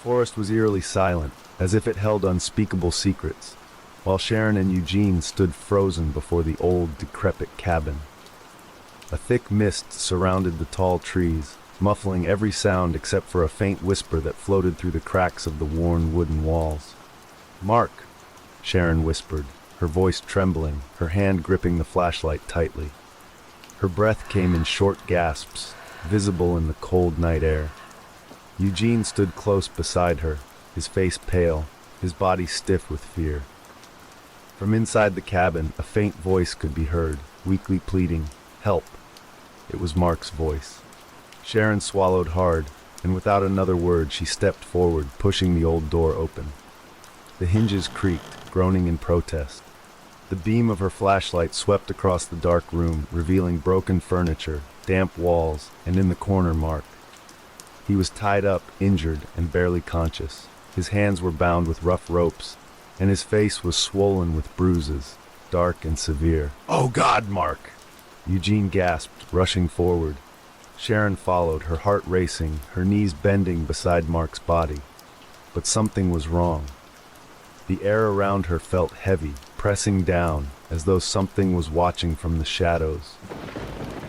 forest was eerily silent, as if it held unspeakable secrets, while Sharon and Eugene stood frozen before the old, decrepit cabin. A thick mist surrounded the tall trees, muffling every sound except for a faint whisper that floated through the cracks of the worn wooden walls. "Mark," Sharon whispered, her voice trembling, her hand gripping the flashlight tightly. Her breath came in short gasps, visible in the cold night air. Eugene stood close beside her, his face pale, his body stiff with fear. From inside the cabin, a faint voice could be heard, weakly pleading, "Help." It was Mark's voice. Sharon swallowed hard, and without another word she stepped forward, pushing the old door open. The hinges creaked, groaning in protest. The beam of her flashlight swept across the dark room, revealing broken furniture, damp walls, and in the corner Mark. He was tied up, injured, and barely conscious. His hands were bound with rough ropes, and his face was swollen with bruises, dark and severe. "Oh God, Mark!" Eugene gasped, rushing forward. Sharon followed, her heart racing, her knees bending beside Mark's body. But something was wrong. The air around her felt heavy, pressing down, as though something was watching from the shadows.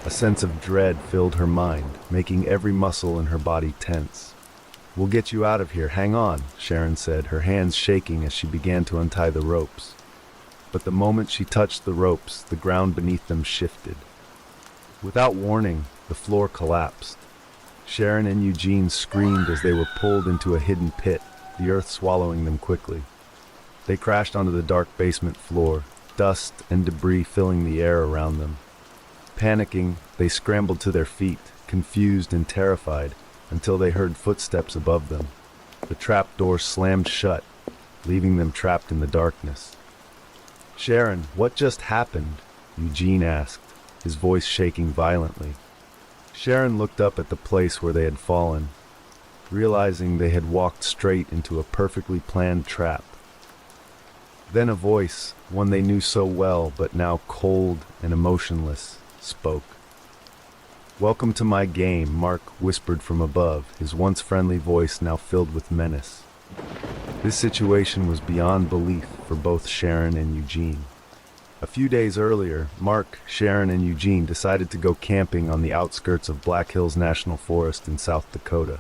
A sense of dread filled her mind, making every muscle in her body tense. "We'll get you out of here, hang on," Sharon said, her hands shaking as she began to untie the ropes. But the moment she touched the ropes, the ground beneath them shifted. Without warning, the floor collapsed. Sharon and Eugene screamed as they were pulled into a hidden pit, the earth swallowing them quickly. They crashed onto the dark basement floor, dust and debris filling the air around them. Panicking, they scrambled to their feet, confused and terrified, until they heard footsteps above them. The trap door slammed shut, leaving them trapped in the darkness. "Sharon, what just happened?" Eugene asked, his voice shaking violently. Sharon looked up at the place where they had fallen, realizing they had walked straight into a perfectly planned trap. Then a voice, one they knew so well but now cold and emotionless, spoke. "Welcome to my game," Mark whispered from above, his once friendly voice now filled with menace. This situation was beyond belief for both Sharon and Eugene. A few days earlier, Mark, Sharon, and Eugene decided to go camping on the outskirts of Black Hills National Forest in South Dakota.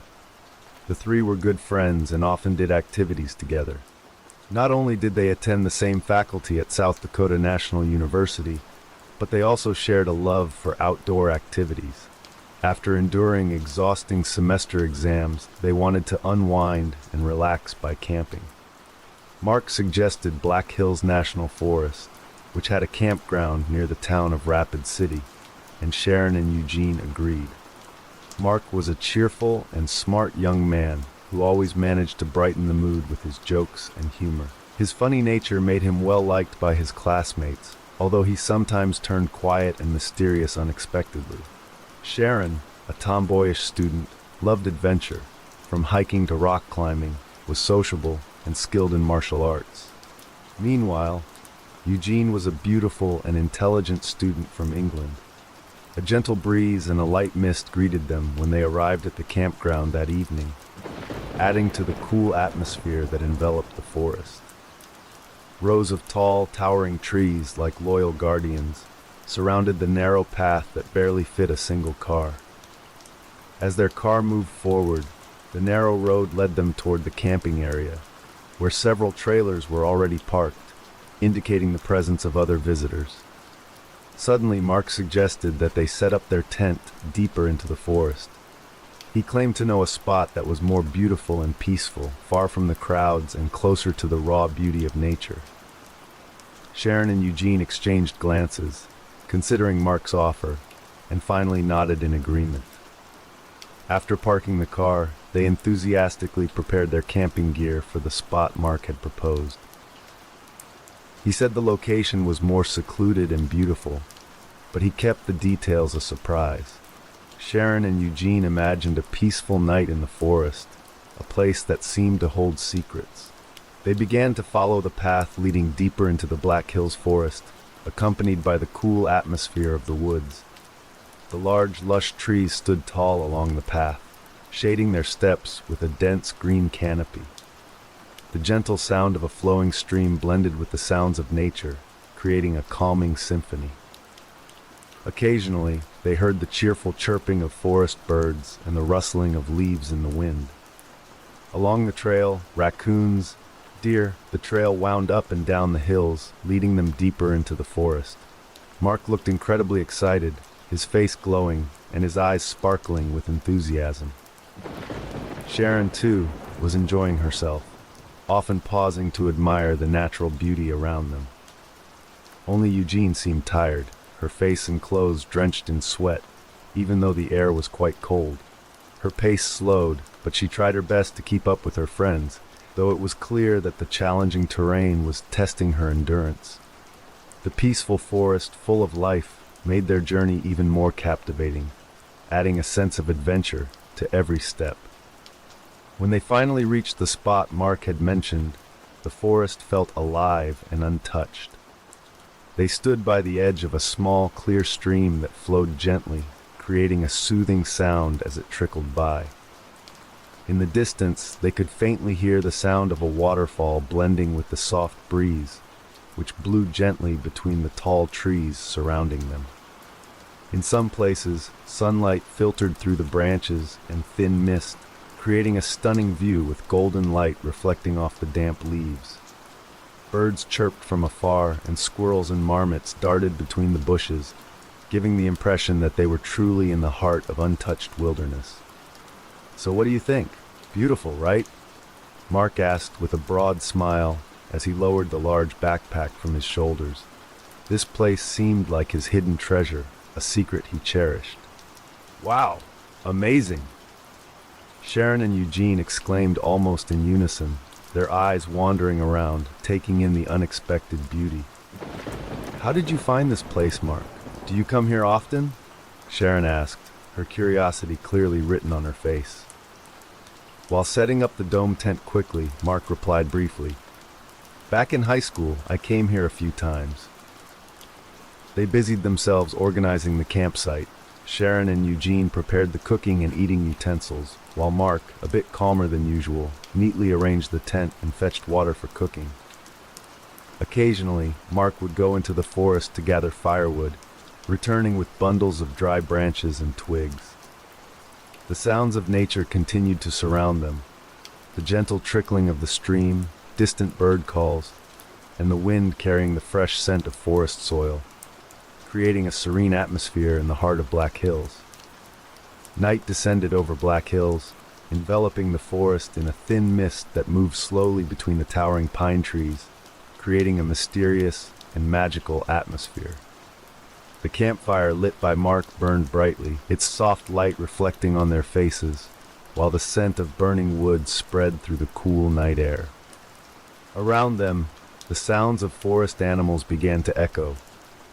The three were good friends and often did activities together. Not only did they attend the same faculty at South Dakota National University, but they also shared a love for outdoor activities. After enduring exhausting semester exams, they wanted to unwind and relax by camping. Mark suggested Black Hills National Forest, which had a campground near the town of Rapid City, and Sharon and Eugene agreed. Mark was a cheerful and smart young man who always managed to brighten the mood with his jokes and humor. His funny nature made him well liked by his classmates, although he sometimes turned quiet and mysterious unexpectedly. Sharon, a tomboyish student, loved adventure, from hiking to rock climbing, was sociable and skilled in martial arts. Meanwhile, Eugene was a beautiful and intelligent student from England. A gentle breeze and a light mist greeted them when they arrived at the campground that evening, adding to the cool atmosphere that enveloped the forest. Rows of tall, towering trees, like loyal guardians, surrounded the narrow path that barely fit a single car. As their car moved forward, the narrow road led them toward the camping area, where several trailers were already parked, indicating the presence of other visitors. Suddenly, Mark suggested that they set up their tent deeper into the forest. He claimed to know a spot that was more beautiful and peaceful, far from the crowds and closer to the raw beauty of nature. Sharon and Eugene exchanged glances, considering Mark's offer, and finally nodded in agreement. After parking the car, they enthusiastically prepared their camping gear for the spot Mark had proposed. He said the location was more secluded and beautiful, but he kept the details a surprise. Sharon and Eugene imagined a peaceful night in the forest, a place that seemed to hold secrets. They began to follow the path leading deeper into the Black Hills forest, accompanied by the cool atmosphere of the woods. The large, lush trees stood tall along the path, shading their steps with a dense green canopy. The gentle sound of a flowing stream blended with the sounds of nature, creating a calming symphony. Occasionally, they heard the cheerful chirping of forest birds and the rustling of leaves in the wind. Along the trail, raccoons, deer, the trail wound up and down the hills, leading them deeper into the forest. Mark looked incredibly excited, his face glowing and his eyes sparkling with enthusiasm. Sharon, too, was enjoying herself, often pausing to admire the natural beauty around them. Only Eugene seemed tired, her face and clothes drenched in sweat, even though the air was quite cold. Her pace slowed, but she tried her best to keep up with her friends, though it was clear that the challenging terrain was testing her endurance. The peaceful forest, full of life, made their journey even more captivating, adding a sense of adventure to every step. When they finally reached the spot Mark had mentioned, the forest felt alive and untouched. They stood by the edge of a small, clear stream that flowed gently, creating a soothing sound as it trickled by. In the distance, they could faintly hear the sound of a waterfall blending with the soft breeze, which blew gently between the tall trees surrounding them. In some places, sunlight filtered through the branches and thin mist, creating a stunning view with golden light reflecting off the damp leaves. Birds chirped from afar, and squirrels and marmots darted between the bushes, giving the impression that they were truly in the heart of untouched wilderness. "So what do you think? Beautiful, right?" Mark asked with a broad smile as he lowered the large backpack from his shoulders. This place seemed like his hidden treasure, a secret he cherished. "Wow, amazing!" Sharon and Eugene exclaimed almost in unison, their eyes wandering around, taking in the unexpected beauty. "How did you find this place, Mark? Do you come here often?" Sharon asked, her curiosity clearly written on her face. While setting up the dome tent quickly, Mark replied briefly, "Back in high school, I came here a few times." They busied themselves organizing the campsite. Sharon and Eugene prepared the cooking and eating utensils, while Mark, a bit calmer than usual, neatly arranged the tent and fetched water for cooking. Occasionally, Mark would go into the forest to gather firewood, returning with bundles of dry branches and twigs. The sounds of nature continued to surround them, the gentle trickling of the stream, distant bird calls, and the wind carrying the fresh scent of forest soil, creating a serene atmosphere in the heart of Black Hills. Night descended over Black Hills, enveloping the forest in a thin mist that moved slowly between the towering pine trees, creating a mysterious and magical atmosphere. The campfire lit by Mark burned brightly, its soft light reflecting on their faces, while the scent of burning wood spread through the cool night air. Around them, the sounds of forest animals began to echo,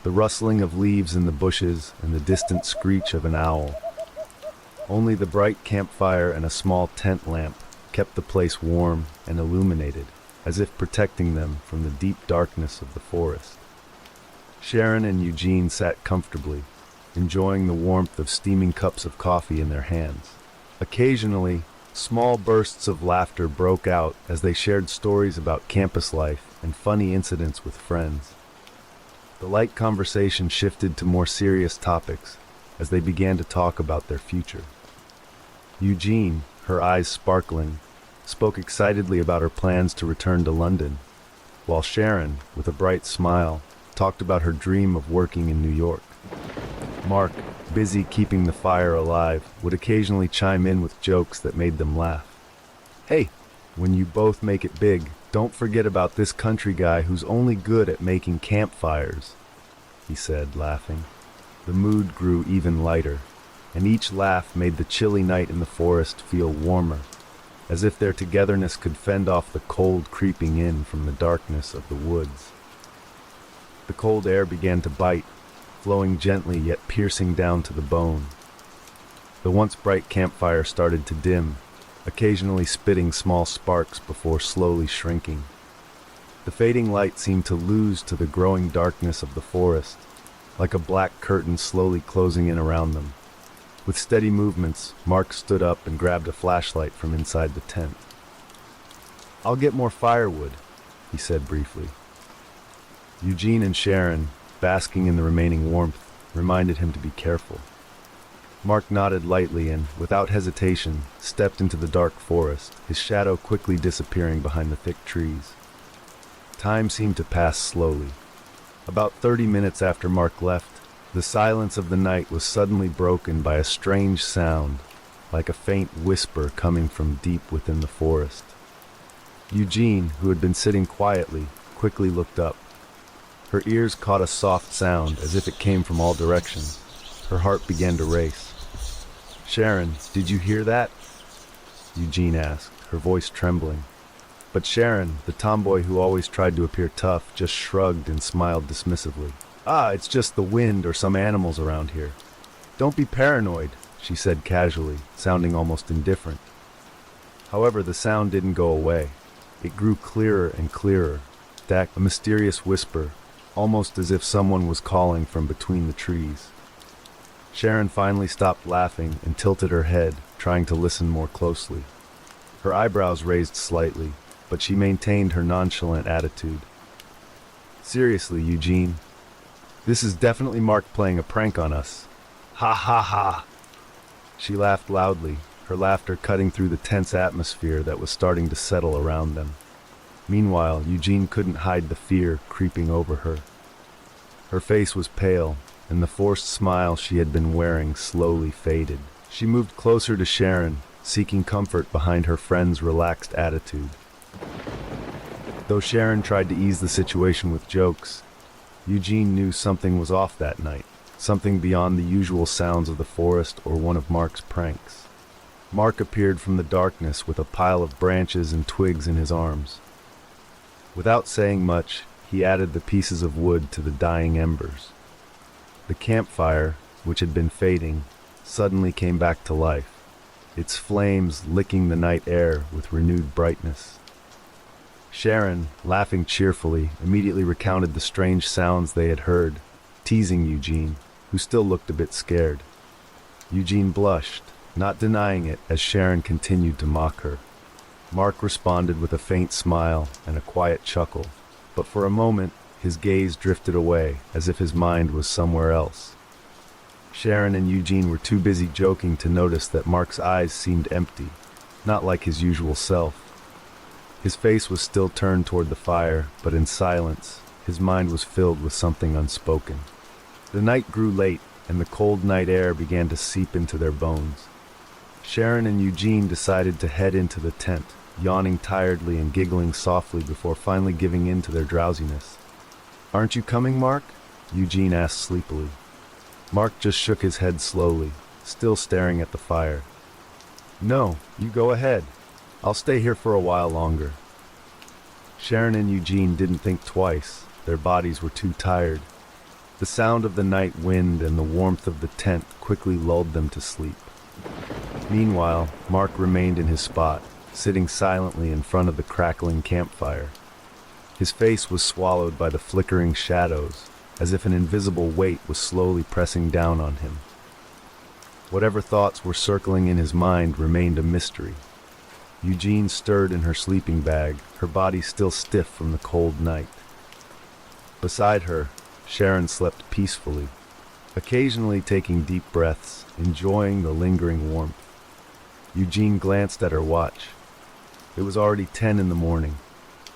the rustling of leaves in the bushes and the distant screech of an owl. Only the bright campfire and a small tent lamp kept the place warm and illuminated, as if protecting them from the deep darkness of the forest. Sharon and Eugene sat comfortably, enjoying the warmth of steaming cups of coffee in their hands. Occasionally, small bursts of laughter broke out as they shared stories about campus life and funny incidents with friends. The light conversation shifted to more serious topics as they began to talk about their future. Eugene, her eyes sparkling, spoke excitedly about her plans to return to London, while Sharon, with a bright smile, talked about her dream of working in New York. Mark, busy keeping the fire alive, would occasionally chime in with jokes that made them laugh. "Hey, when you both make it big, don't forget about this country guy who's only good at making campfires," he said, laughing. The mood grew even lighter, and each laugh made the chilly night in the forest feel warmer, as if their togetherness could fend off the cold creeping in from the darkness of the woods. The cold air began to bite, flowing gently yet piercing down to the bone. The once bright campfire started to dim, occasionally spitting small sparks before slowly shrinking. The fading light seemed to lose to the growing darkness of the forest, like a black curtain slowly closing in around them. With steady movements, Mark stood up and grabbed a flashlight from inside the tent. "I'll get more firewood," he said briefly. Eugene and Sharon, basking in the remaining warmth, reminded him to be careful. Mark nodded lightly and, without hesitation, stepped into the dark forest, his shadow quickly disappearing behind the thick trees. Time seemed to pass slowly. About 30 minutes after Mark left, the silence of the night was suddenly broken by a strange sound, like a faint whisper coming from deep within the forest. Eugene, who had been sitting quietly, quickly looked up. Her ears caught a soft sound as if it came from all directions. Her heart began to race. "Sharon, did you hear that?" Eugene asked, her voice trembling. But Sharon, the tomboy who always tried to appear tough, just shrugged and smiled dismissively. "Ah, it's just the wind or some animals around here. Don't be paranoid," she said casually, sounding almost indifferent. However, the sound didn't go away. It grew clearer and clearer, a mysterious whisper, almost as if someone was calling from between the trees. Sharon finally stopped laughing and tilted her head, trying to listen more closely. Her eyebrows raised slightly, but she maintained her nonchalant attitude. "Seriously, Eugene, this is definitely Mark playing a prank on us. Ha ha ha!" She laughed loudly, her laughter cutting through the tense atmosphere that was starting to settle around them. Meanwhile, Eugene couldn't hide the fear creeping over her. Her face was pale, and the forced smile she had been wearing slowly faded. She moved closer to Sharon, seeking comfort behind her friend's relaxed attitude. Though Sharon tried to ease the situation with jokes, Eugene knew something was off that night, something beyond the usual sounds of the forest or one of Mark's pranks. Mark appeared from the darkness with a pile of branches and twigs in his arms. Without saying much, he added the pieces of wood to the dying embers. The campfire, which had been fading, suddenly came back to life, its flames licking the night air with renewed brightness. Sharon, laughing cheerfully, immediately recounted the strange sounds they had heard, teasing Eugene, who still looked a bit scared. Eugene blushed, not denying it as Sharon continued to mock her. Mark responded with a faint smile and a quiet chuckle, but for a moment his gaze drifted away as if his mind was somewhere else. Sharon and Eugene were too busy joking to notice that Mark's eyes seemed empty, not like his usual self. His face was still turned toward the fire, but in silence, his mind was filled with something unspoken. The night grew late, and the cold night air began to seep into their bones. Sharon and Eugene decided to head into the tent, yawning tiredly and giggling softly before finally giving in to their drowsiness. "Aren't you coming, Mark?" Eugene asked sleepily. Mark just shook his head slowly, still staring at the fire. "No, you go ahead. I'll stay here for a while longer." Sharon and Eugene didn't think twice. Their bodies were too tired. The sound of the night wind and the warmth of the tent quickly lulled them to sleep. Meanwhile, Mark remained in his spot, sitting silently in front of the crackling campfire. His face was swallowed by the flickering shadows, as if an invisible weight was slowly pressing down on him. Whatever thoughts were circling in his mind remained a mystery. Eugene stirred in her sleeping bag, her body still stiff from the cold night. Beside her, Sharon slept peacefully, occasionally taking deep breaths, enjoying the lingering warmth. Eugene glanced at her watch. It was already 10 in the morning.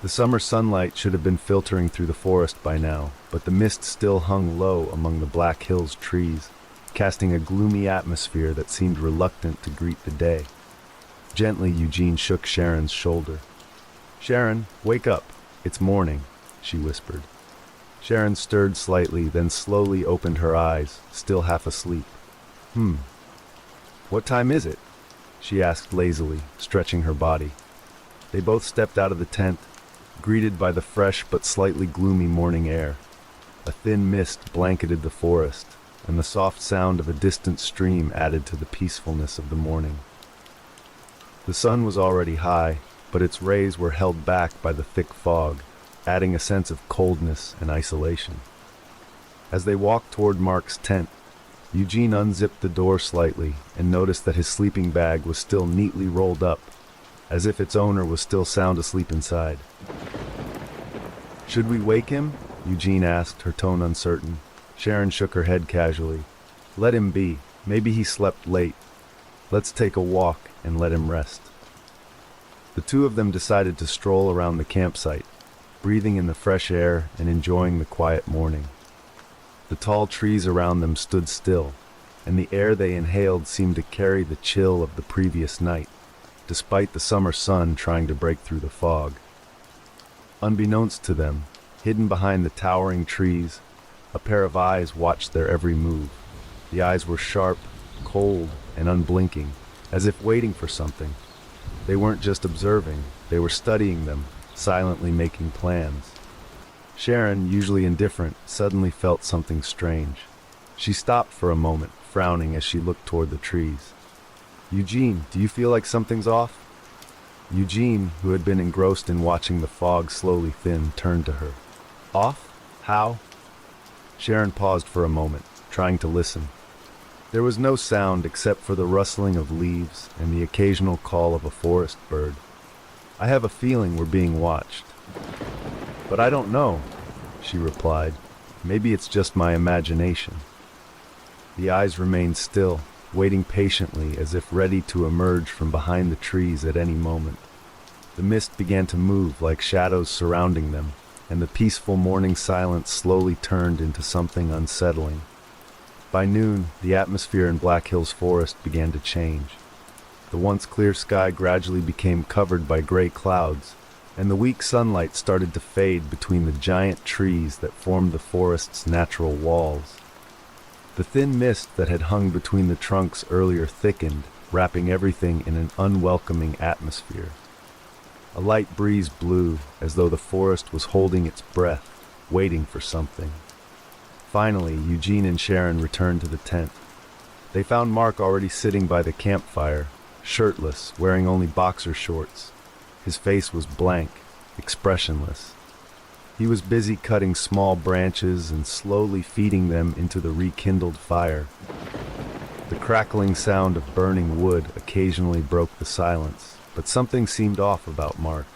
The summer sunlight should have been filtering through the forest by now, but the mist still hung low among the Black Hills trees, casting a gloomy atmosphere that seemed reluctant to greet the day. Gently, Eugene shook Sharon's shoulder. "Sharon, wake up. It's morning," she whispered. Sharon stirred slightly, then slowly opened her eyes, still half asleep. What time is it?" she asked lazily, stretching her body. They both stepped out of the tent, greeted by the fresh but slightly gloomy morning air. A thin mist blanketed the forest, and the soft sound of a distant stream added to the peacefulness of the morning. The sun was already high, but its rays were held back by the thick fog, adding a sense of coldness and isolation. As they walked toward Mark's tent, Eugene unzipped the door slightly and noticed that his sleeping bag was still neatly rolled up, as if its owner was still sound asleep inside. "Should we wake him?" Eugene asked, her tone uncertain. Sharon shook her head casually. "Let him be. Maybe he slept late. Let's take a walk and let him rest." The two of them decided to stroll around the campsite, breathing in the fresh air and enjoying the quiet morning. The tall trees around them stood still, and the air they inhaled seemed to carry the chill of the previous night, despite the summer sun trying to break through the fog. Unbeknownst to them, hidden behind the towering trees, a pair of eyes watched their every move. The eyes were sharp, cold, and unblinking, as if waiting for something. They weren't just observing, they were studying them, silently making plans. Sharon, usually indifferent, suddenly felt something strange. She stopped for a moment, frowning as she looked toward the trees. "Eugene, do you feel like something's off?" Eugene, who had been engrossed in watching the fog slowly thin, turned to her. "Off? How?" Sharon paused for a moment, trying to listen. There was no sound except for the rustling of leaves and the occasional call of a forest bird. "I have a feeling we're being watched." "But I don't know," she replied. "Maybe it's just my imagination." The eyes remained still, waiting patiently as if ready to emerge from behind the trees at any moment. The mist began to move like shadows surrounding them, and the peaceful morning silence slowly turned into something unsettling. By noon, the atmosphere in Black Hills Forest began to change. The once clear sky gradually became covered by gray clouds, and the weak sunlight started to fade between the giant trees that formed the forest's natural walls. The thin mist that had hung between the trunks earlier thickened, wrapping everything in an unwelcoming atmosphere. A light breeze blew, as though the forest was holding its breath, waiting for something. Finally, Eugene and Sharon returned to the tent. They found Mark already sitting by the campfire, shirtless, wearing only boxer shorts. His face was blank, expressionless. He was busy cutting small branches and slowly feeding them into the rekindled fire. The crackling sound of burning wood occasionally broke the silence, but something seemed off about Mark.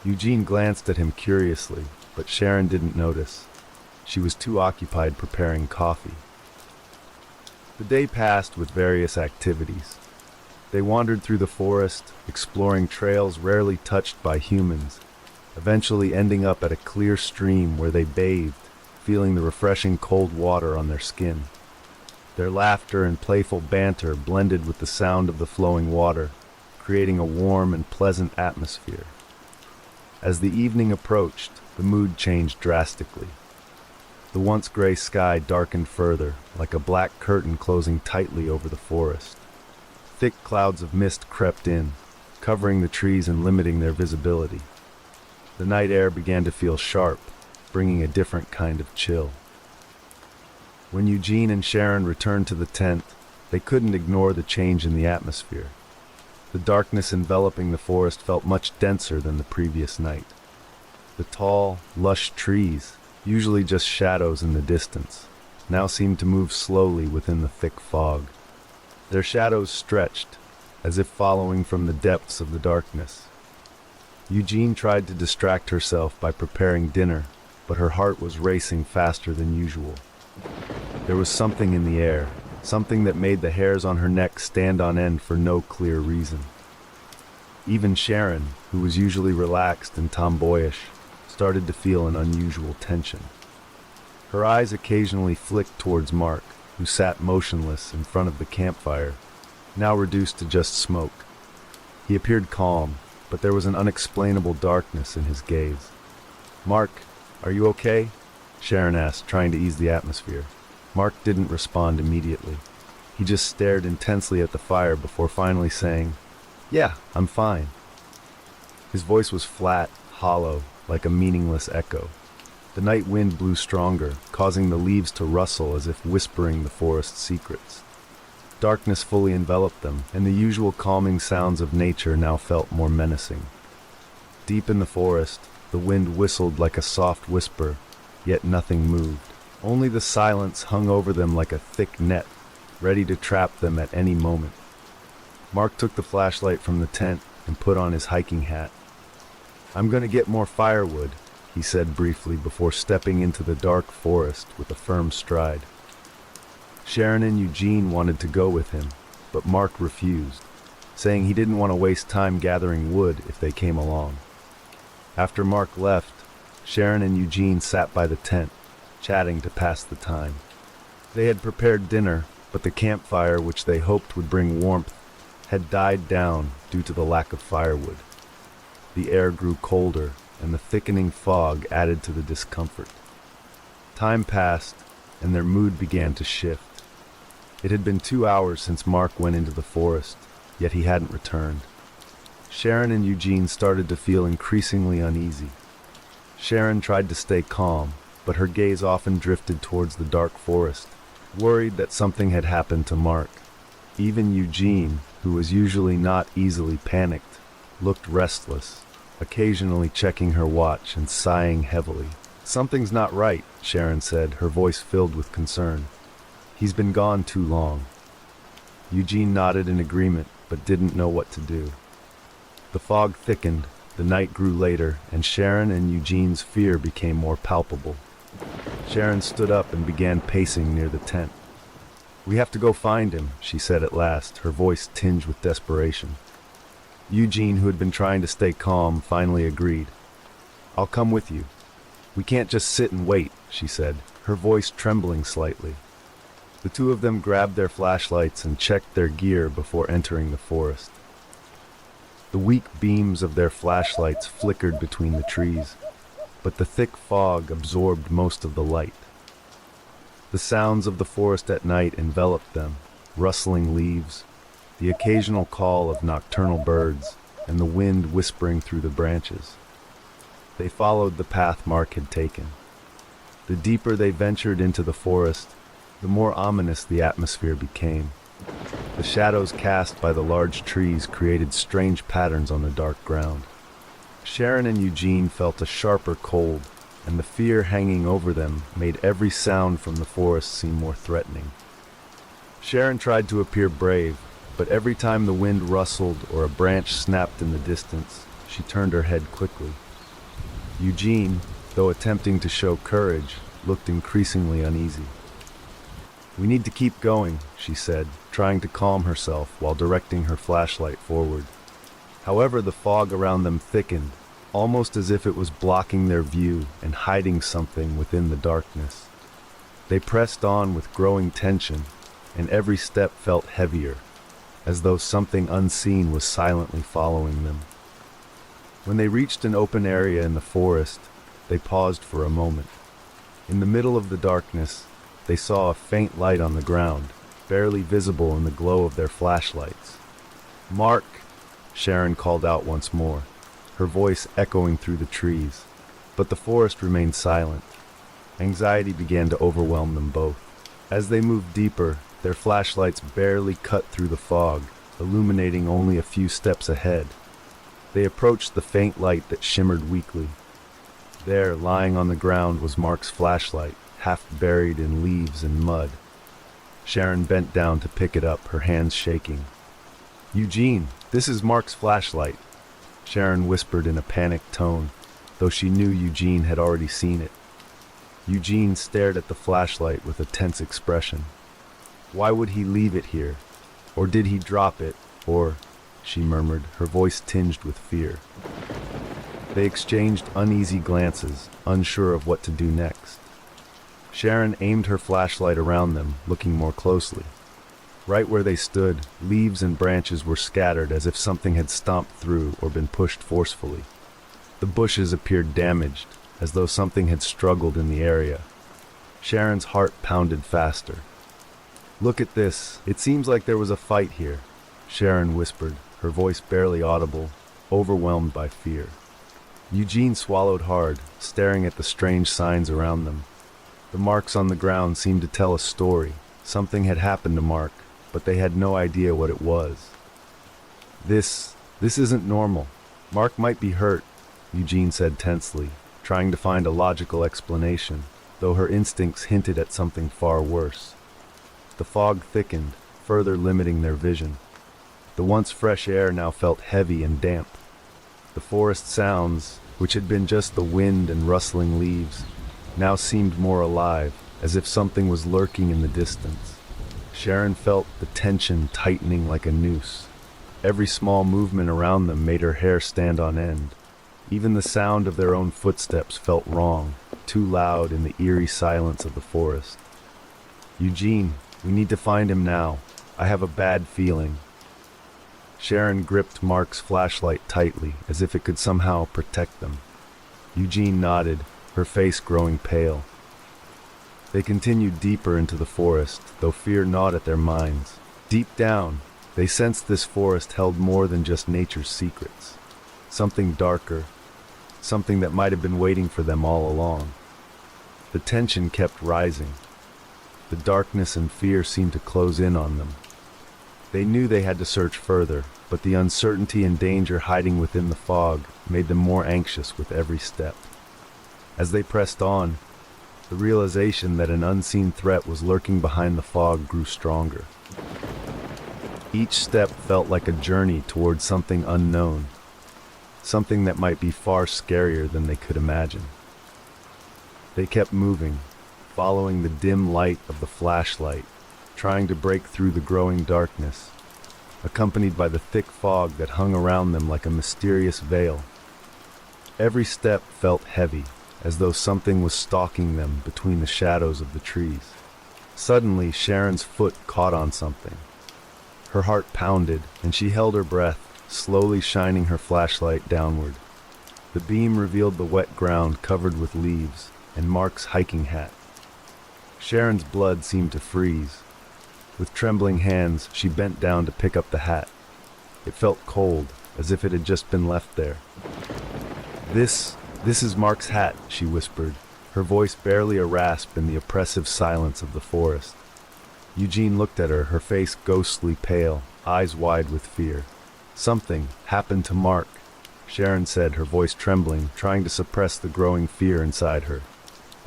Eugene glanced at him curiously, but Sharon didn't notice. She was too occupied preparing coffee. The day passed with various activities. They wandered through the forest, exploring trails rarely touched by humans, eventually ending up at a clear stream where they bathed, feeling the refreshing cold water on their skin. Their laughter and playful banter blended with the sound of the flowing water, creating a warm and pleasant atmosphere. As the evening approached, the mood changed drastically. The once gray sky darkened further, like a black curtain closing tightly over the forest. Thick clouds of mist crept in, covering the trees and limiting their visibility. The night air began to feel sharp, bringing a different kind of chill. When Eugene and Sharon returned to the tent, they couldn't ignore the change in the atmosphere. The darkness enveloping the forest felt much denser than the previous night. The tall, lush trees, usually just shadows in the distance, now seemed to move slowly within the thick fog. Their shadows stretched, as if following from the depths of the darkness. Eugene tried to distract herself by preparing dinner, but her heart was racing faster than usual. There was something in the air, something that made the hairs on her neck stand on end for no clear reason. Even Sharon, who was usually relaxed and tomboyish, started to feel an unusual tension. Her eyes occasionally flicked towards Mark, who sat motionless in front of the campfire, now reduced to just smoke. He appeared calm, but there was an unexplainable darkness in his gaze. "Mark, are you okay?" Sharon asked, trying to ease the atmosphere. Mark didn't respond immediately. He just stared intensely at the fire before finally saying, "Yeah, I'm fine." His voice was flat, hollow, like a meaningless echo. The night wind blew stronger, causing the leaves to rustle as if whispering the forest's secrets. Darkness fully enveloped them, and the usual calming sounds of nature now felt more menacing. Deep in the forest, the wind whistled like a soft whisper, yet nothing moved. Only the silence hung over them like a thick net, ready to trap them at any moment. Mark took the flashlight from the tent and put on his hiking hat. "I'm going to get more firewood," he said briefly before stepping into the dark forest with a firm stride. Sharon and Eugene wanted to go with him, but Mark refused, saying he didn't want to waste time gathering wood if they came along. After Mark left, Sharon and Eugene sat by the tent, chatting to pass the time. They had prepared dinner, but the campfire, which they hoped would bring warmth, had died down due to the lack of firewood. The air grew colder, and the thickening fog added to the discomfort. Time passed, and their mood began to shift. It had been 2 hours since Mark went into the forest, yet he hadn't returned. Sharon and Eugene started to feel increasingly uneasy. Sharon tried to stay calm, but her gaze often drifted towards the dark forest, worried that something had happened to Mark. Even Eugene, who was usually not easily panicked, looked restless, occasionally checking her watch and sighing heavily. "Something's not right," Sharon said, her voice filled with concern. "He's been gone too long." Eugene nodded in agreement, but didn't know what to do. The fog thickened, the night grew later, and Sharon and Eugene's fear became more palpable. Sharon stood up and began pacing near the tent. "We have to go find him," she said at last, her voice tinged with desperation. Eugene, who had been trying to stay calm, finally agreed. "I'll come with you." "We can't just sit and wait," she said, her voice trembling slightly. The two of them grabbed their flashlights and checked their gear before entering the forest. The weak beams of their flashlights flickered between the trees, but the thick fog absorbed most of the light. The sounds of the forest at night enveloped them, rustling leaves, the occasional call of nocturnal birds, and the wind whispering through the branches. They followed the path Mark had taken. The deeper they ventured into the forest, the more ominous the atmosphere became. The shadows cast by the large trees created strange patterns on the dark ground. Sharon and Eugene felt a sharper cold, and the fear hanging over them made every sound from the forest seem more threatening. Sharon tried to appear brave, but every time the wind rustled or a branch snapped in the distance, she turned her head quickly. Eugene, though attempting to show courage, looked increasingly uneasy. "We need to keep going," she said, trying to calm herself while directing her flashlight forward. However, the fog around them thickened, almost as if it was blocking their view and hiding something within the darkness. They pressed on with growing tension, and every step felt heavier, as though something unseen was silently following them. When they reached an open area in the forest, they paused for a moment. In the middle of the darkness, they saw a faint light on the ground, barely visible in the glow of their flashlights. "Mark!" Sharon called out once more, her voice echoing through the trees, but the forest remained silent. Anxiety began to overwhelm them both. As they moved deeper, their flashlights barely cut through the fog, illuminating only a few steps ahead. They approached the faint light that shimmered weakly. There, lying on the ground, was Mark's flashlight, half buried in leaves and mud. Sharon bent down to pick it up, her hands shaking. "Eugene, this is Mark's flashlight," Sharon whispered in a panicked tone, though she knew Eugene had already seen it. Eugene stared at the flashlight with a tense expression. Why would he leave it here? Or did he drop it? Or, she murmured, her voice tinged with fear. They exchanged uneasy glances, unsure of what to do next. Sharon aimed her flashlight around them, looking more closely. Right where they stood, leaves and branches were scattered as if something had stomped through or been pushed forcefully. The bushes appeared damaged, as though something had struggled in the area. Sharon's heart pounded faster. "Look at this. It seems like there was a fight here," Sharon whispered, her voice barely audible, overwhelmed by fear. Eugene swallowed hard, staring at the strange signs around them. The marks on the ground seemed to tell a story. Something had happened to Mark, but they had no idea what it was. This isn't normal. Mark might be hurt," Eugene said tensely, trying to find a logical explanation, though her instincts hinted at something far worse. The fog thickened, further limiting their vision. The once fresh air now felt heavy and damp. The forest sounds, which had been just the wind and rustling leaves, now seemed more alive, as if something was lurking in the distance. Sharon felt the tension tightening like a noose. Every small movement around them made her hair stand on end. Even the sound of their own footsteps felt wrong, too loud in the eerie silence of the forest. "Eugene, we need to find him now. I have a bad feeling." Sharon gripped Mark's flashlight tightly, as if it could somehow protect them. Eugene nodded, her face growing pale. They continued deeper into the forest, though fear gnawed at their minds. Deep down, they sensed this forest held more than just nature's secrets. Something darker, something that might have been waiting for them all along. The tension kept rising. The darkness and fear seemed to close in on them. They knew they had to search further, but the uncertainty and danger hiding within the fog made them more anxious with every step. As they pressed on, the realization that an unseen threat was lurking behind the fog grew stronger. Each step felt like a journey towards something unknown, something that might be far scarier than they could imagine. They kept moving, following the dim light of the flashlight, trying to break through the growing darkness, accompanied by the thick fog that hung around them like a mysterious veil. Every step felt heavy, as though something was stalking them between the shadows of the trees. Suddenly, Sharon's foot caught on something. Her heart pounded, and she held her breath, slowly shining her flashlight downward. The beam revealed the wet ground covered with leaves and Mark's hiking hat. Sharon's blood seemed to freeze. With trembling hands, she bent down to pick up the hat. It felt cold, as if it had just been left there. This is Mark's hat," she whispered, her voice barely a rasp in the oppressive silence of the forest. Eugene looked at her, her face ghostly pale, eyes wide with fear. "Something happened to Mark," Sharon said, her voice trembling, trying to suppress the growing fear inside her.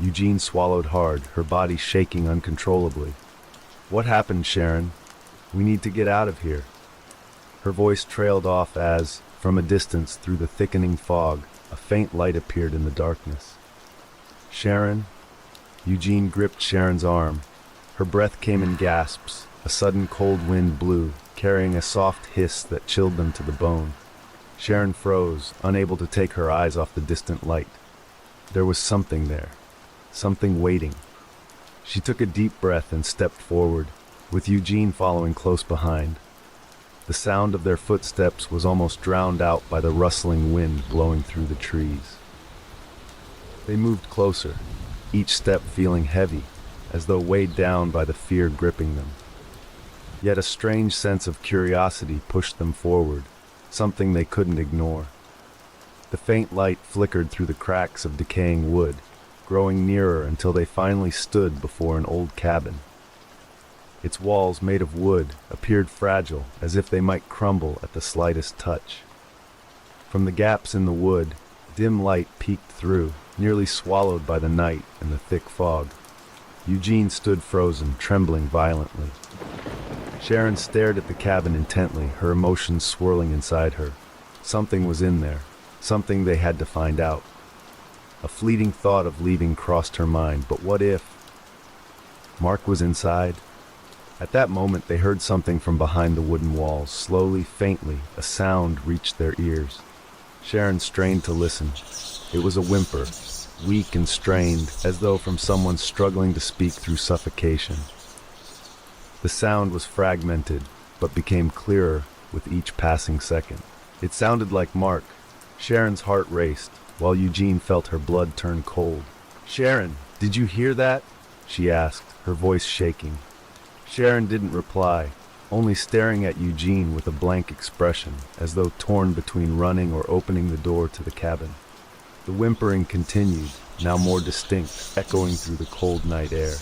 Eugene swallowed hard, her body shaking uncontrollably. "What happened, Sharon? We need to get out of here." Her voice trailed off as, from a distance through the thickening fog, a faint light appeared in the darkness. "Sharon?" Eugene gripped Sharon's arm. Her breath came in gasps. A sudden cold wind blew, carrying a soft hiss that chilled them to the bone. Sharon froze, unable to take her eyes off the distant light. There was something there, something waiting. She took a deep breath and stepped forward, with Eugene following close behind. The sound of their footsteps was almost drowned out by the rustling wind blowing through the trees. They moved closer, each step feeling heavy, as though weighed down by the fear gripping them. Yet a strange sense of curiosity pushed them forward, something they couldn't ignore. The faint light flickered through the cracks of decaying wood, growing nearer until they finally stood before an old cabin. Its walls, made of wood, appeared fragile, as if they might crumble at the slightest touch. From the gaps in the wood, dim light peeked through, nearly swallowed by the night and the thick fog. Eugene stood frozen, trembling violently. Sharon stared at the cabin intently, her emotions swirling inside her. Something was in there, something they had to find out. A fleeting thought of leaving crossed her mind, but what if Mark was inside? At that moment they heard something from behind the wooden walls. Slowly, faintly, a sound reached their ears. Sharon strained to listen. It was a whimper, weak and strained, as though from someone struggling to speak through suffocation. The sound was fragmented, but became clearer with each passing second. It sounded like Mark. Sharon's heart raced, while Eugene felt her blood turn cold. "Sharon, did you hear that?" she asked, her voice shaking. Sharon didn't reply, only staring at Eugene with a blank expression, as though torn between running or opening the door to the cabin. The whimpering continued, now more distinct, echoing through the cold night air.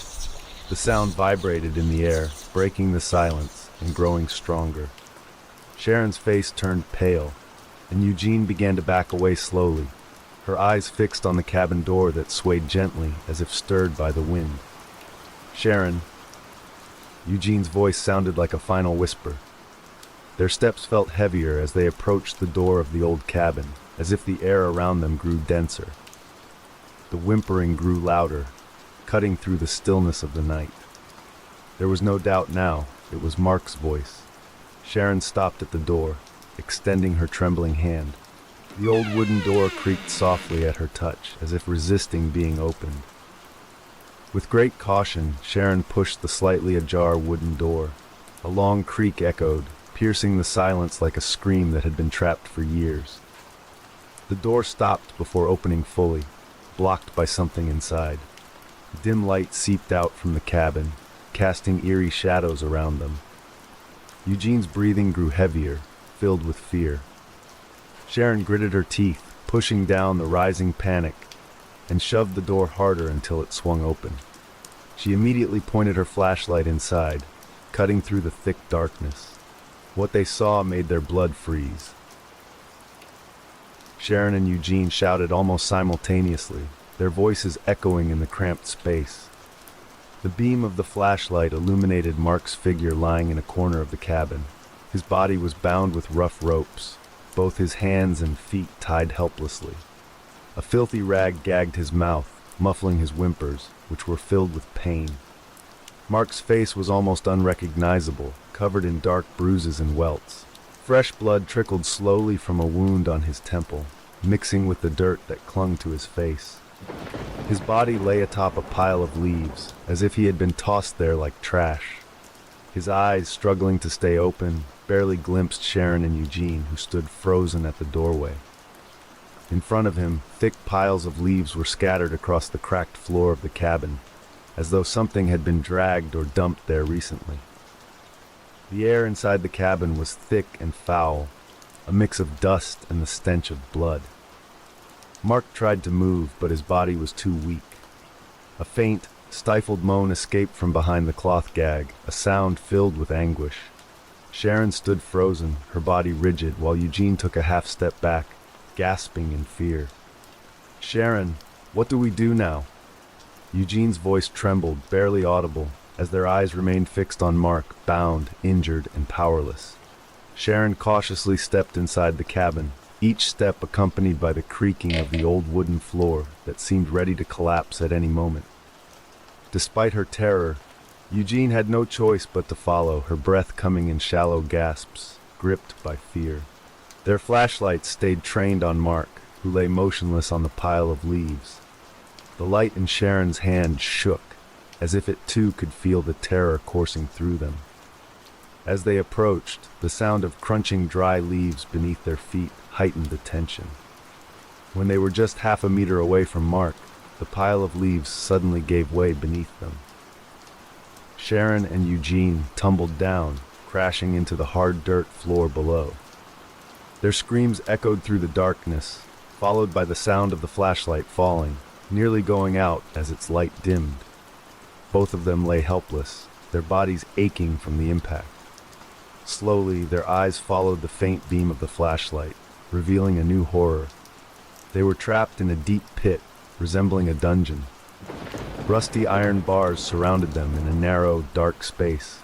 The sound vibrated in the air, breaking the silence and growing stronger. Sharon's face turned pale, and Eugene began to back away slowly, her eyes fixed on the cabin door that swayed gently as if stirred by the wind. "Sharon," Eugene's voice sounded like a final whisper. Their steps felt heavier as they approached the door of the old cabin, as if the air around them grew denser. The whimpering grew louder, cutting through the stillness of the night. There was no doubt now, it was Mark's voice. Sharon stopped at the door, extending her trembling hand. The old wooden door creaked softly at her touch, as if resisting being opened. With great caution, Sharon pushed the slightly ajar wooden door. A long creak echoed, piercing the silence like a scream that had been trapped for years. The door stopped before opening fully, blocked by something inside. Dim light seeped out from the cabin, casting eerie shadows around them. Eugene's breathing grew heavier, filled with fear. Sharon gritted her teeth, pushing down the rising panic, and shoved the door harder until it swung open. She immediately pointed her flashlight inside, cutting through the thick darkness. What they saw made their blood freeze. Sharon and Eugene shouted almost simultaneously, their voices echoing in the cramped space. The beam of the flashlight illuminated Mark's figure lying in a corner of the cabin. His body was bound with rough ropes, both his hands and feet tied helplessly. A filthy rag gagged his mouth, muffling his whimpers, which were filled with pain. Mark's face was almost unrecognizable, covered in dark bruises and welts. Fresh blood trickled slowly from a wound on his temple, mixing with the dirt that clung to his face. His body lay atop a pile of leaves, as if he had been tossed there like trash. His eyes, struggling to stay open, barely glimpsed Sharon and Eugene, who stood frozen at the doorway. In front of him, thick piles of leaves were scattered across the cracked floor of the cabin, as though something had been dragged or dumped there recently. The air inside the cabin was thick and foul, a mix of dust and the stench of blood. Mark tried to move, but his body was too weak. A faint, stifled moan escaped from behind the cloth gag, a sound filled with anguish. Sharon stood frozen, her body rigid, while Eugene took a half step back, gasping in fear. "Sharon, what do we do now?" Eugene's voice trembled, barely audible, as their eyes remained fixed on Mark, bound, injured, and powerless. Sharon cautiously stepped inside the cabin, each step accompanied by the creaking of the old wooden floor that seemed ready to collapse at any moment. Despite her terror, Eugene had no choice but to follow, her breath coming in shallow gasps, gripped by fear. Their flashlights stayed trained on Mark, who lay motionless on the pile of leaves. The light in Sharon's hand shook, as if it too could feel the terror coursing through them. As they approached, the sound of crunching dry leaves beneath their feet heightened the tension. When they were just half a meter away from Mark, the pile of leaves suddenly gave way beneath them. Sharon and Eugene tumbled down, crashing into the hard dirt floor below. Their screams echoed through the darkness, followed by the sound of the flashlight falling, nearly going out as its light dimmed. Both of them lay helpless, their bodies aching from the impact. Slowly, their eyes followed the faint beam of the flashlight, revealing a new horror. They were trapped in a deep pit, resembling a dungeon. Rusty iron bars surrounded them in a narrow, dark space.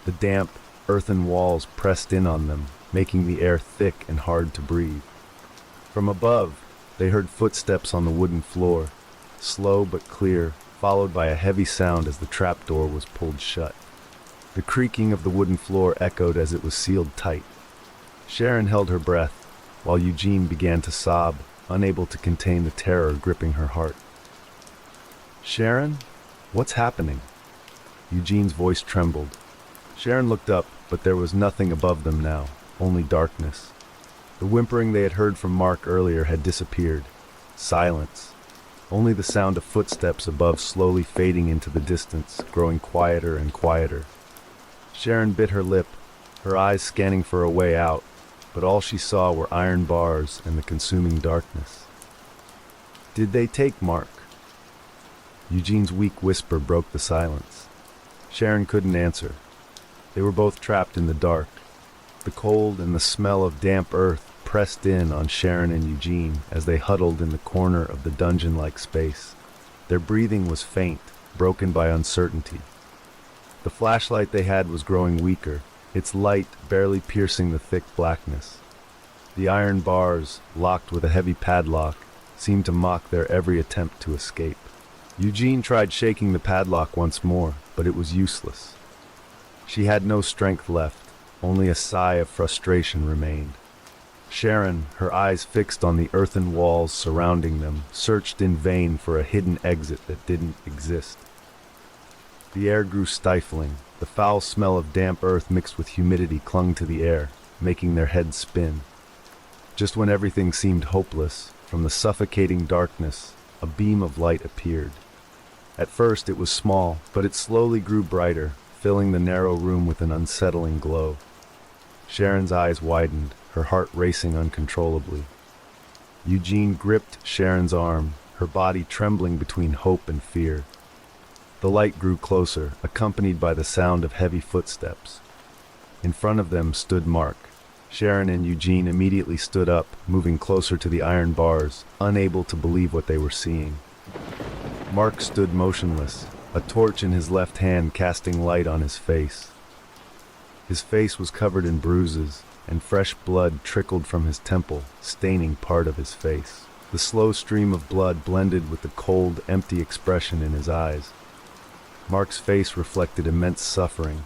The damp, earthen walls pressed in on them, making the air thick and hard to breathe. From above, they heard footsteps on the wooden floor, slow but clear, followed by a heavy sound as the trapdoor was pulled shut. The creaking of the wooden floor echoed as it was sealed tight. Sharon held her breath, while Eugene began to sob, unable to contain the terror gripping her heart. "Sharon, what's happening?" Eugene's voice trembled. Sharon looked up, but there was nothing above them now, only darkness. The whimpering they had heard from Mark earlier had disappeared. Silence. Only the sound of footsteps above slowly fading into the distance, growing quieter and quieter. Sharon bit her lip, her eyes scanning for a way out, but all she saw were iron bars and the consuming darkness. "Did they take Mark?" Eugene's weak whisper broke the silence. Sharon couldn't answer. They were both trapped in the dark. The cold and the smell of damp earth pressed in on Sharon and Eugene as they huddled in the corner of the dungeon-like space. Their breathing was faint, broken by uncertainty. The flashlight they had was growing weaker, its light barely piercing the thick blackness. The iron bars, locked with a heavy padlock, seemed to mock their every attempt to escape. Eugene tried shaking the padlock once more, but it was useless. She had no strength left, only a sigh of frustration remained. Sharon, her eyes fixed on the earthen walls surrounding them, searched in vain for a hidden exit that didn't exist. The air grew stifling. The foul smell of damp earth mixed with humidity clung to the air, making their heads spin. Just when everything seemed hopeless, from the suffocating darkness, a beam of light appeared. At first it was small, but it slowly grew brighter, filling the narrow room with an unsettling glow. Sharon's eyes widened, her heart racing uncontrollably. Eugene gripped Sharon's arm, her body trembling between hope and fear. The light grew closer, accompanied by the sound of heavy footsteps. In front of them stood Mark. Sharon and Eugene immediately stood up, moving closer to the iron bars, unable to believe what they were seeing. Mark stood motionless, a torch in his left hand casting light on his face. His face was covered in bruises, and fresh blood trickled from his temple, staining part of his face. The slow stream of blood blended with the cold, empty expression in his eyes. Mark's face reflected immense suffering.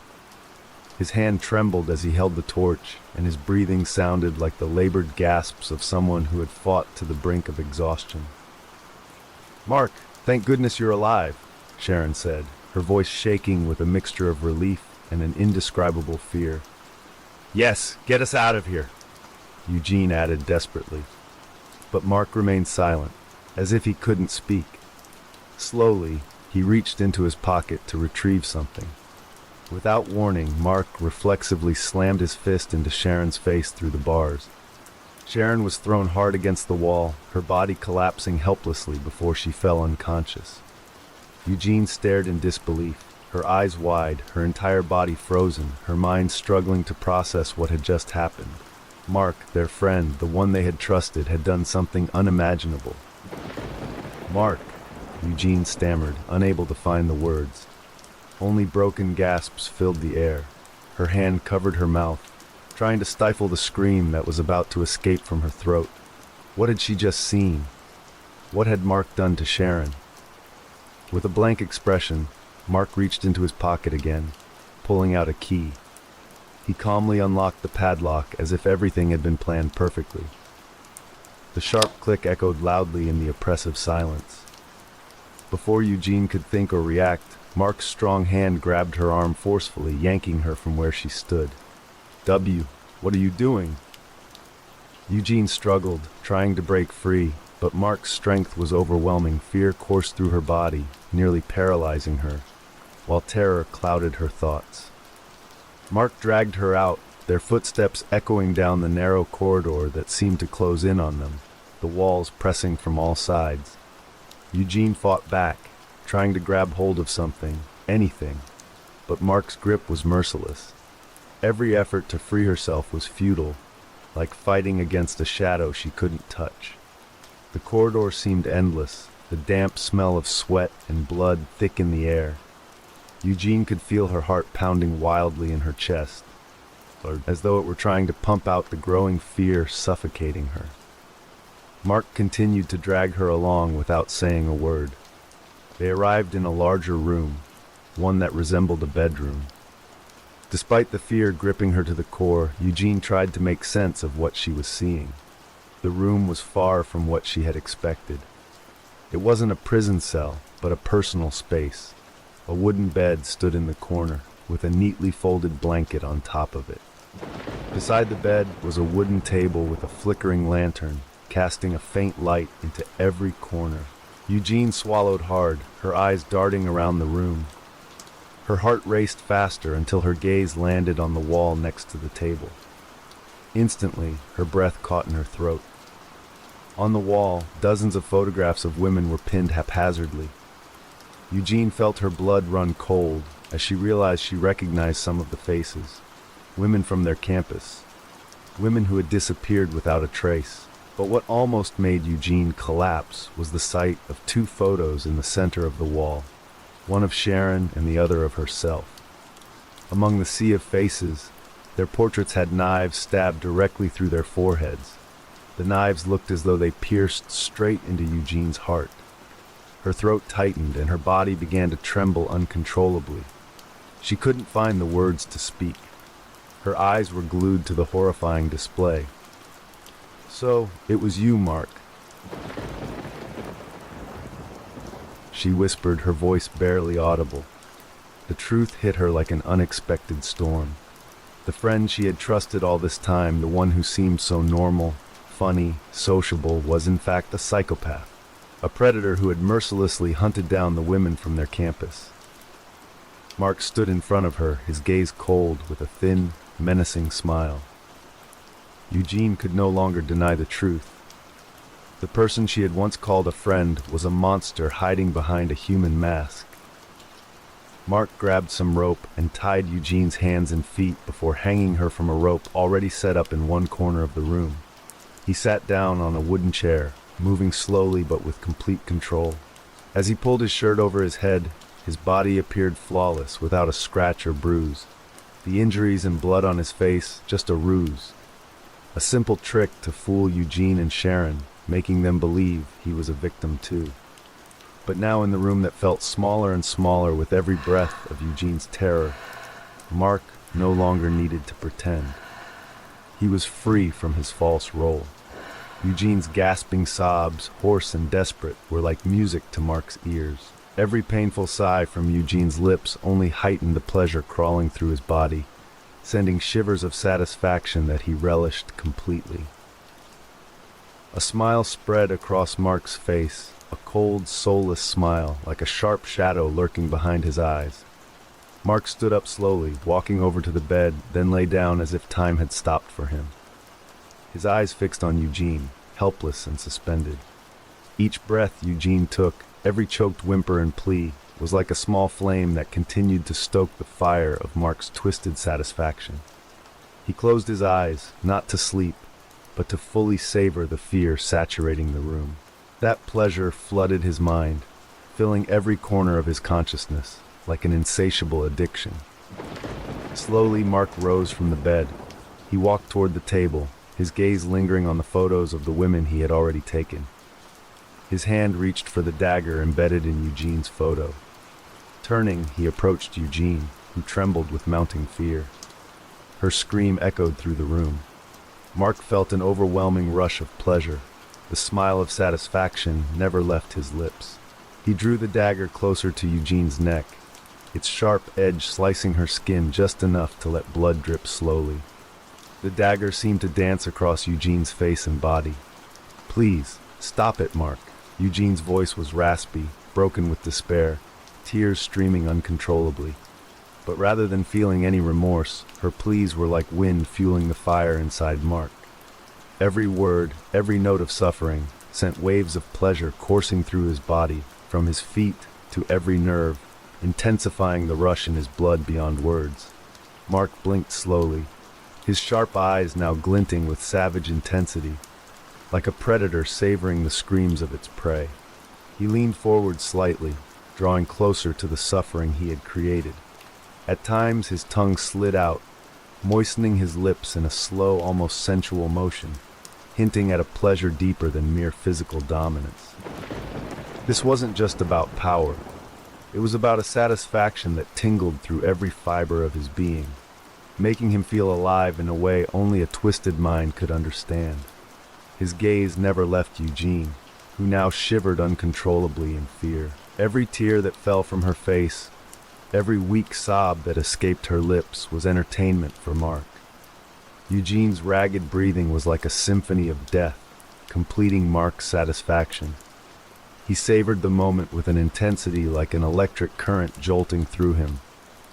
His hand trembled as he held the torch, and his breathing sounded like the labored gasps of someone who had fought to the brink of exhaustion. "Mark, thank goodness you're alive," Sharon said, her voice shaking with a mixture of relief and an indescribable fear. "Yes, get us out of here," Eugene added desperately. But Mark remained silent, as if he couldn't speak. Slowly, he reached into his pocket to retrieve something. Without warning, Mark reflexively slammed his fist into Sharon's face through the bars. Sharon was thrown hard against the wall, her body collapsing helplessly before she fell unconscious. Eugene stared in disbelief, her eyes wide, her entire body frozen, her mind struggling to process what had just happened. Mark, their friend, the one they had trusted, had done something unimaginable. "Mark," Eugene stammered, unable to find the words. Only broken gasps filled the air. Her hand covered her mouth, trying to stifle the scream that was about to escape from her throat. What had she just seen? What had Mark done to Sharon? With a blank expression, Mark reached into his pocket again, pulling out a key. He calmly unlocked the padlock as if everything had been planned perfectly. The sharp click echoed loudly in the oppressive silence. Before Eugene could think or react, Mark's strong hand grabbed her arm forcefully, yanking her from where she stood. What are you doing?" Eugene struggled, trying to break free, but Mark's strength was overwhelming. Fear coursed through her body, nearly paralyzing her, while terror clouded her thoughts. Mark dragged her out, their footsteps echoing down the narrow corridor that seemed to close in on them, the walls pressing from all sides. Eugene fought back, trying to grab hold of something, anything, but Mark's grip was merciless. Every effort to free herself was futile, like fighting against a shadow she couldn't touch. The corridor seemed endless, the damp smell of sweat and blood thick in the air. Eugene could feel her heart pounding wildly in her chest, as though it were trying to pump out the growing fear suffocating her. Mark continued to drag her along without saying a word. They arrived in a larger room, one that resembled a bedroom. Despite the fear gripping her to the core, Eugene tried to make sense of what she was seeing. The room was far from what she had expected. It wasn't a prison cell, but a personal space. A wooden bed stood in the corner, with a neatly folded blanket on top of it. Beside the bed was a wooden table with a flickering lantern, casting a faint light into every corner. Eugene swallowed hard, her eyes darting around the room. Her heart raced faster until her gaze landed on the wall next to the table. Instantly, her breath caught in her throat. On the wall, dozens of photographs of women were pinned haphazardly. Eugene felt her blood run cold as she realized she recognized some of the faces. Women from their campus. Women who had disappeared without a trace. But what almost made Eugene collapse was the sight of two photos in the center of the wall, one of Sharon and the other of herself. Among the sea of faces, their portraits had knives stabbed directly through their foreheads. The knives looked as though they pierced straight into Eugene's heart. Her throat tightened and her body began to tremble uncontrollably. She couldn't find the words to speak. Her eyes were glued to the horrifying display. "So, it was you, Mark," she whispered, her voice barely audible. The truth hit her like an unexpected storm. The friend she had trusted all this time, the one who seemed so normal, funny, sociable, was in fact a psychopath, a predator who had mercilessly hunted down the women from their campus. Mark stood in front of her, his gaze cold with a thin, menacing smile. Eugene could no longer deny the truth. The person she had once called a friend was a monster hiding behind a human mask. Mark grabbed some rope and tied Eugene's hands and feet before hanging her from a rope already set up in one corner of the room. He sat down on a wooden chair, moving slowly but with complete control. As he pulled his shirt over his head, his body appeared flawless, without a scratch or bruise. The injuries and blood on his face, just a ruse. A simple trick to fool Eugene and Sharon, making them believe he was a victim too. But now in the room that felt smaller and smaller with every breath of Eugene's terror, Mark no longer needed to pretend. He was free from his false role. Eugene's gasping sobs, hoarse and desperate, were like music to Mark's ears. Every painful sigh from Eugene's lips only heightened the pleasure crawling through his body, sending shivers of satisfaction that he relished completely. A smile spread across Mark's face, a cold, soulless smile, like a sharp shadow lurking behind his eyes. Mark stood up slowly, walking over to the bed, then lay down as if time had stopped for him. His eyes fixed on Eugene, helpless and suspended. Each breath Eugene took, every choked whimper and plea, was like a small flame that continued to stoke the fire of Mark's twisted satisfaction. He closed his eyes, not to sleep, but to fully savor the fear saturating the room. That pleasure flooded his mind, filling every corner of his consciousness, like an insatiable addiction. Slowly, Mark rose from the bed. He walked toward the table, his gaze lingering on the photos of the women he had already taken. His hand reached for the dagger embedded in Eugene's photo. Turning, he approached Eugene, who trembled with mounting fear. Her scream echoed through the room. Mark felt an overwhelming rush of pleasure. The smile of satisfaction never left his lips. He drew the dagger closer to Eugene's neck, its sharp edge slicing her skin just enough to let blood drip slowly. The dagger seemed to dance across Eugene's face and body. "Please, stop it, Mark." Eugene's voice was raspy, broken with despair, tears streaming uncontrollably. But rather than feeling any remorse, her pleas were like wind fueling the fire inside Mark. Every word, every note of suffering, sent waves of pleasure coursing through his body, from his feet to every nerve, intensifying the rush in his blood beyond words. Mark blinked slowly, his sharp eyes now glinting with savage intensity, like a predator savoring the screams of its prey. He leaned forward slightly, drawing closer to the suffering he had created. At times his tongue slid out, moistening his lips in a slow, almost sensual motion, hinting at a pleasure deeper than mere physical dominance. This wasn't just about power. It was about a satisfaction that tingled through every fiber of his being, making him feel alive in a way only a twisted mind could understand. His gaze never left Eugene, who now shivered uncontrollably in fear. Every tear that fell from her face, every weak sob that escaped her lips was entertainment for Mark. Eugene's ragged breathing was like a symphony of death, completing Mark's satisfaction. He savored the moment with an intensity like an electric current jolting through him,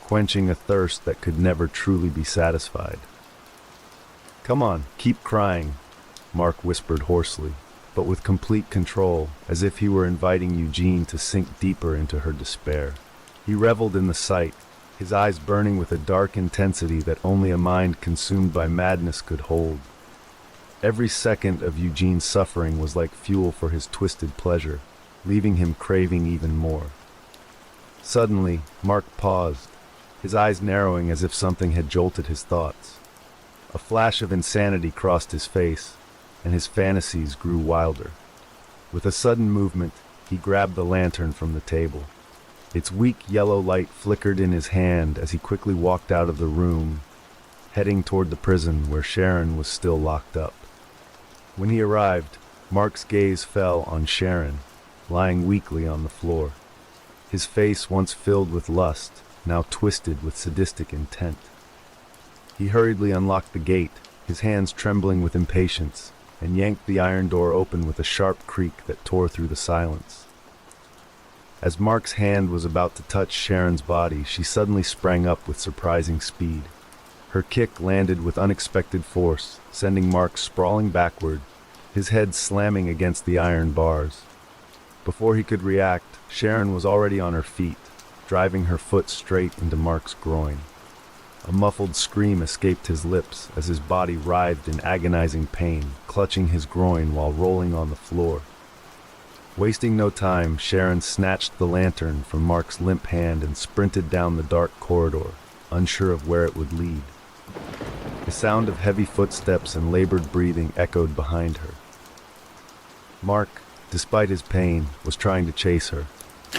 quenching a thirst that could never truly be satisfied. "Come on, keep crying," Mark whispered hoarsely, but with complete control, as if he were inviting Eugene to sink deeper into her despair. He reveled in the sight, his eyes burning with a dark intensity that only a mind consumed by madness could hold. Every second of Eugene's suffering was like fuel for his twisted pleasure, leaving him craving even more. Suddenly, Mark paused, his eyes narrowing as if something had jolted his thoughts. A flash of insanity crossed his face, and his fantasies grew wilder. With a sudden movement, he grabbed the lantern from the table. Its weak yellow light flickered in his hand as he quickly walked out of the room, heading toward the prison where Sharon was still locked up. When he arrived, Mark's gaze fell on Sharon, lying weakly on the floor. His face, once filled with lust, now twisted with sadistic intent. He hurriedly unlocked the gate, his hands trembling with impatience, and yanked the iron door open with a sharp creak that tore through the silence. As Mark's hand was about to touch Sharon's body, she suddenly sprang up with surprising speed. Her kick landed with unexpected force, sending Mark sprawling backward, his head slamming against the iron bars. Before he could react, Sharon was already on her feet, driving her foot straight into Mark's groin. A muffled scream escaped his lips as his body writhed in agonizing pain, clutching his groin while rolling on the floor. Wasting no time, Sharon snatched the lantern from Mark's limp hand and sprinted down the dark corridor, unsure of where it would lead. The sound of heavy footsteps and labored breathing echoed behind her. Mark, despite his pain, was trying to chase her.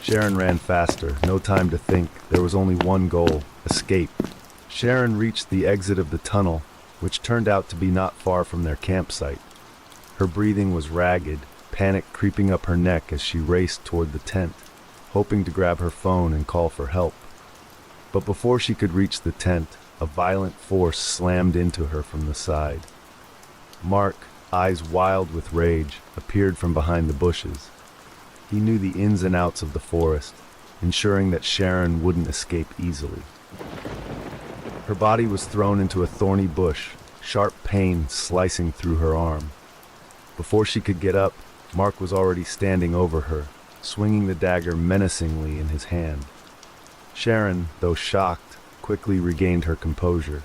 Sharon ran faster, no time to think. There was only one goal: escape. Sharon reached the exit of the tunnel, which turned out to be not far from their campsite. Her breathing was ragged, panic creeping up her neck as she raced toward the tent, hoping to grab her phone and call for help. But before she could reach the tent, a violent force slammed into her from the side. Mark, eyes wild with rage, appeared from behind the bushes. He knew the ins and outs of the forest, ensuring that Sharon wouldn't escape easily. Her body was thrown into a thorny bush, sharp pain slicing through her arm. Before she could get up, Mark was already standing over her, swinging the dagger menacingly in his hand. Sharon, though shocked, quickly regained her composure.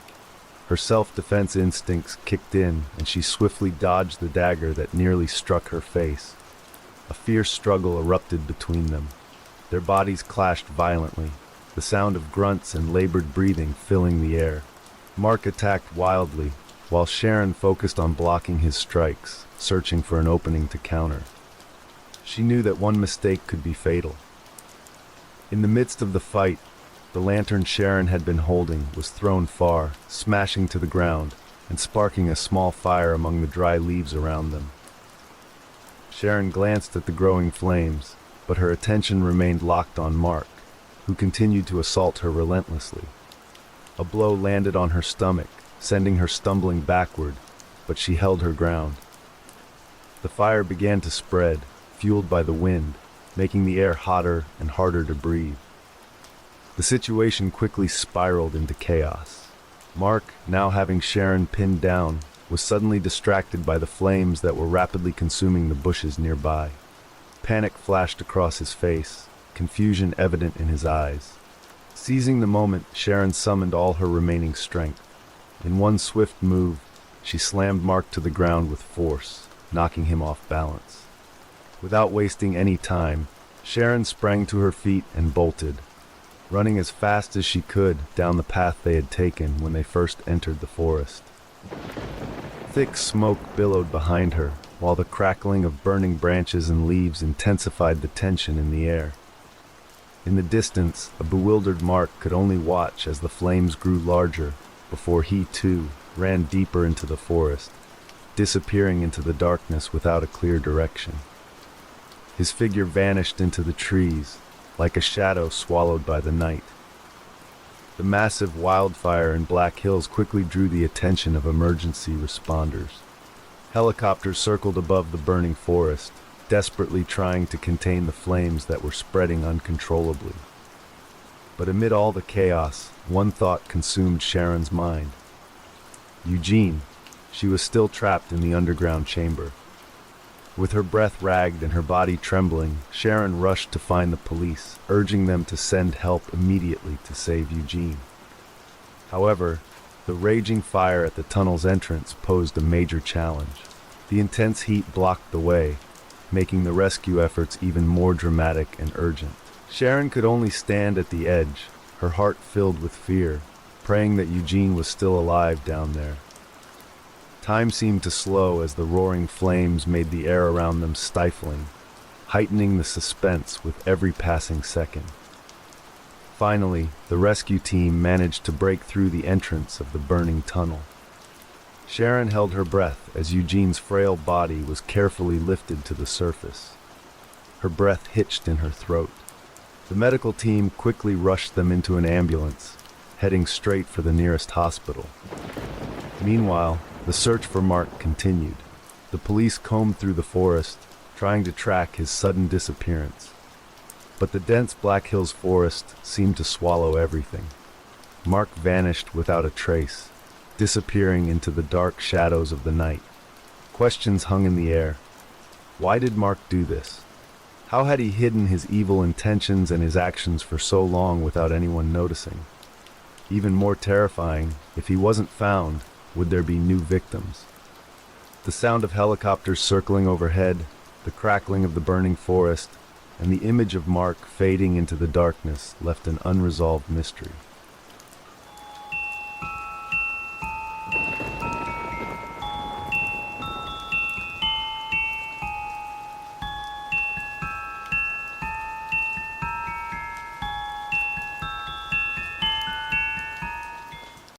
Her self-defense instincts kicked in, and she swiftly dodged the dagger that nearly struck her face. A fierce struggle erupted between them. Their bodies clashed violently, the sound of grunts and labored breathing filling the air. Mark attacked wildly, while Sharon focused on blocking his strikes, searching for an opening to counter. She knew that one mistake could be fatal. In the midst of the fight, the lantern Sharon had been holding was thrown far, smashing to the ground and sparking a small fire among the dry leaves around them. Sharon glanced at the growing flames, but her attention remained locked on Mark, who continued to assault her relentlessly. A blow landed on her stomach, sending her stumbling backward, but she held her ground. The fire began to spread, fueled by the wind, making the air hotter and harder to breathe. The situation quickly spiraled into chaos. Mark, now having Sharon pinned down, was suddenly distracted by the flames that were rapidly consuming the bushes nearby. Panic flashed across his face, confusion evident in his eyes. Seizing the moment, Sharon summoned all her remaining strength. In one swift move, she slammed Mark to the ground with force, knocking him off balance. Without wasting any time, Sharon sprang to her feet and bolted, running as fast as she could down the path they had taken when they first entered the forest. Thick smoke billowed behind her, while the crackling of burning branches and leaves intensified the tension in the air. In the distance, a bewildered Mark could only watch as the flames grew larger before he, too, ran deeper into the forest, disappearing into the darkness without a clear direction. His figure vanished into the trees, like a shadow swallowed by the night. The massive wildfire in Black Hills quickly drew the attention of emergency responders. Helicopters circled above the burning forest, desperately trying to contain the flames that were spreading uncontrollably. But amid all the chaos, one thought consumed Sharon's mind. Eugene. She was still trapped in the underground chamber. With her breath ragged and her body trembling, Sharon rushed to find the police, urging them to send help immediately to save Eugene. However, the raging fire at the tunnel's entrance posed a major challenge. The intense heat blocked the way, making the rescue efforts even more dramatic and urgent. Sharon could only stand at the edge, her heart filled with fear, praying that Eugene was still alive down there. Time seemed to slow as the roaring flames made the air around them stifling, heightening the suspense with every passing second. Finally, the rescue team managed to break through the entrance of the burning tunnel. Sharon held her breath as Eugene's frail body was carefully lifted to the surface. Her breath hitched in her throat. The medical team quickly rushed them into an ambulance, heading straight for the nearest hospital. Meanwhile, the search for Mark continued. The police combed through the forest, trying to track his sudden disappearance. But the dense Black Hills forest seemed to swallow everything. Mark vanished without a trace, disappearing into the dark shadows of the night. Questions hung in the air. Why did Mark do this? How had he hidden his evil intentions and his actions for so long without anyone noticing? Even more terrifying, if he wasn't found, would there be new victims? The sound of helicopters circling overhead, the crackling of the burning forest, and the image of Mark fading into the darkness left an unresolved mystery.